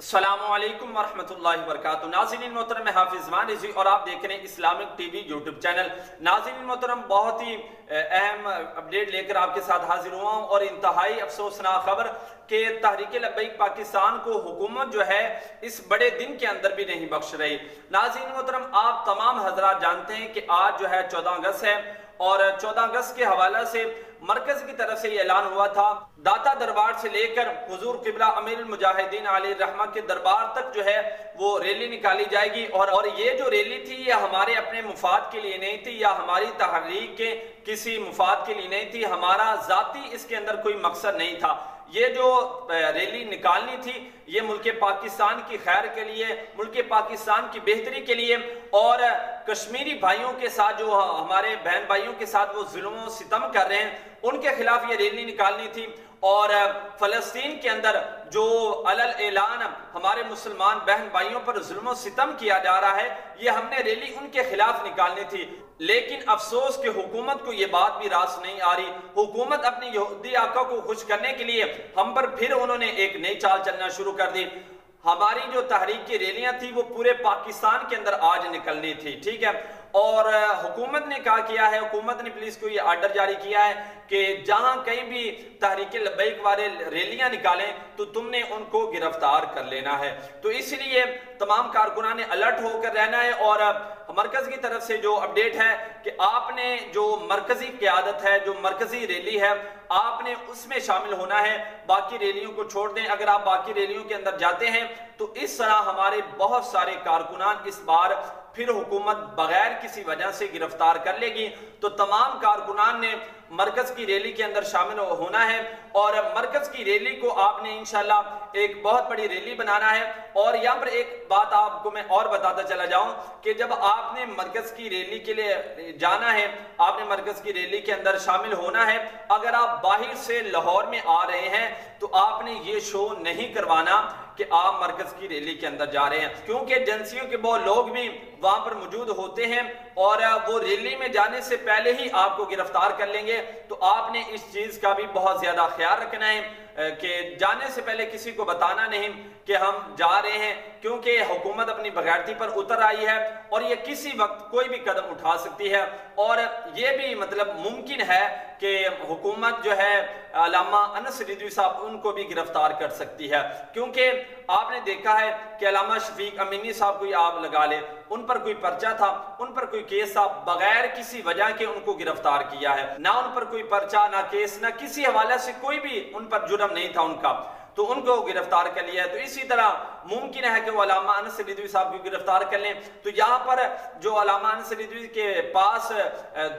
السلام علیکم ورحمۃ اللہ وبرکاتہ۔ ناظرین محترم، میں حافظ رضوی اور آپ دیکھ رہے ہیں Islamic T V YouTube channel. ناظرین محترم، بہت ہی اہم اپڈیٹ لے کر آپ کے ساتھ حاضر ہوا ہوں اور انتہائی افسوسناک خبر کہ تحریک لبیک پاکستان کو حکومت جو ہے اس بڑے دن کے اندر بھی نہیں بخش رہی۔ ناظرین محترم، آپ تمام حضرات جانتے ہیں کہ آج جو ہے 14 اگست ہے اور 14 اگست کے حوالہ سے مرکز کی طرف سے یہ اعلان ہوا تھا، داتا دربار سے لے کر حضور قبلہ امیر المجاہدین علیہ الرحمہ کے دربار تک جو ہے وہ ریلی نکالی جائے گی اور یہ جو ریلی تھی یہ ہمارے اپنے مفاد کے لیے نہیں تھی یا ہماری تحریک کے کسی مفاد کے لیے نہیں تھی، ہمارا ذاتی اس کے اندر کوئی مقصد نہیں تھا۔ یہ جو ریلی نکالنی تھی یہ ملک پاکستان کی خیر کے لیے، ملک پاکستان کی بہتری کے لیے اور کشمیری بھائیوں کے ساتھ جو ہمارے بہن بھائیوں کے ساتھ وہ ظلم و ستم کر رہے ہیں ان کے خلاف یہ ریلی نکالنی تھی۔ اور فلسطین کے اندر جو علل اعلان ہمارے مسلمان بہن بھائیوں پر ظلم و ستم کیا جا رہا ہے یہ ہم نے ریلی ان کے خلاف نکالنی تھی، لیکن افسوس کہ حکومت کو یہ بات بھی راست نہیں آ رہی۔ حکومت اپنی یہودی آقا کو خوش کرنے کے لیے ہم پر پھر انہوں نے ایک نئی چال چلنا شروع کر دی۔ ہماری جو تحریک کی ریلیاں تھی وہ پورے پاکستان کے اندر آج نکلنی تھی، ٹھیک ہے، اور حکومت نے کہا کیا ہے، حکومت نے پولیس کو یہ آرڈر جاری کیا ہے کہ جہاں کہیں بھی تحریک لبیک والے ریلیاں نکالیں تو تم نے ان کو گرفتار کر لینا ہے۔ تو اس لیے تمام کارکنان نے الرٹ ہو کر رہنا ہے اور مرکز کی طرف سے جو اپڈیٹ ہے کہ آپ نے جو مرکزی قیادت ہے، جو مرکزی ریلی ہے، آپ نے اس میں شامل ہونا ہے، باقی ریلیوں کو چھوڑ دیں۔ اگر آپ باقی ریلیوں کے اندر جاتے ہیں تو اس طرح ہمارے بہت سارے کارکنان اس بار پھر حکومت بغیر کسی وجہ سے گرفتار کر لے گی۔ تو تمام کارکنان نے مرکز کی ریلی کے اندر شامل ہونا ہے اور مرکز کی ریلی کو آپ نے انشاءاللہ ایک بہت بڑی ریلی بنانا ہے۔ اور یہاں پر ایک بات آپ کو میں اور بتاتا چلا جاؤں کہ جب آپ نے مرکز کی ریلی کے لیے جانا ہے، آپ نے مرکز کی ریلی کے اندر شامل ہونا ہے، اگر آپ باہر سے لاہور میں آ رہے ہیں تو آپ نے یہ شو نہیں کروانا کہ آپ مرکز کی ریلی کے اندر جا رہے ہیں، کیونکہ ایجنسیوں کے بہت لوگ بھی وہاں پر موجود ہوتے ہیں اور وہ ریلی میں جانے سے پہلے ہی آپ کو گرفتار کر لیں گے۔ تو آپ نے اس چیز کا بھی بہت زیادہ خیال رکھنا ہے کہ جانے سے پہلے کسی کو بتانا نہیں کہ ہم جا رہے ہیں، کیونکہ حکومت اپنی بغیرتی پر اتر آئی ہے اور یہ کسی وقت کوئی بھی قدم اٹھا سکتی ہے اور یہ بھی مطلب ممکن ہے کہ حکومت جو ہے علامہ انس رضوی صاحب ان کو بھی گرفتار کر سکتی ہے، کیونکہ آپ نے دیکھا ہے کہ علامہ شفیق امینی صاحب کو آپ لگا لے، ان پر کوئی پرچہ تھا، ان پر کوئی کیس تھا، بغیر کسی وجہ کے ان کو گرفتار کیا ہے، نہ ان پر کوئی پرچہ، نہ کیس، نہ کسی حوالے سے کوئی بھی ان پر جرم نہیں تھا ان کا، تو ان کو گرفتار کر لیا ہے۔ تو اسی طرح ممکن ہے کہ وہ علامہ انس رضوی صاحب کو گرفتار کر لیں۔ تو یہاں پر جو علامہ انس رضوی کے پاس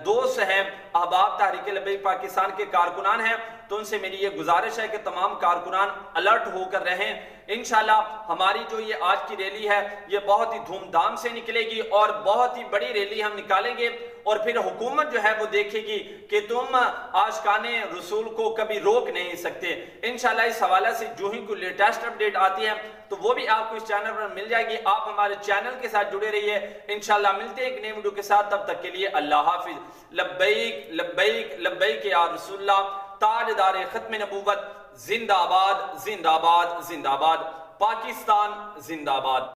دوست ہیں، احباب تحریک لبیک پاکستان کے کارکنان ہیں، تو ان سے میری یہ گزارش ہے کہ تمام کارکنان الرٹ ہو کر رہیں۔ انشاءاللہ ہماری جو یہ آج کی ریلی ہے یہ بہت ہی دھوم دھام سے نکلے گی اور بہت ہی بڑی ریلی ہم نکالیں گے اور پھر حکومت جو ہے وہ دیکھے گی کہ تم عاشقان رسول کو کبھی روک نہیں سکتے۔ انشاءاللہ اس حوالے سے جو ہی کوئی لیٹسٹ اپڈیٹ آتی ہے تو وہ بھی آپ کو اس چینل پر مل جائے گی۔ آپ ہمارے چینل کے ساتھ جڑے رہیے، انشاءاللہ ملتے ہیں ایک نئے ویڈیو کے ساتھ، تب تک کے لیے اللہ حافظ۔ لبیک لبیک لبیک یا رسول اللہ، تاجدار ختم نبوت، زندہ آباد زندہ آباد زندہ آباد، پاکستان زندہ آباد۔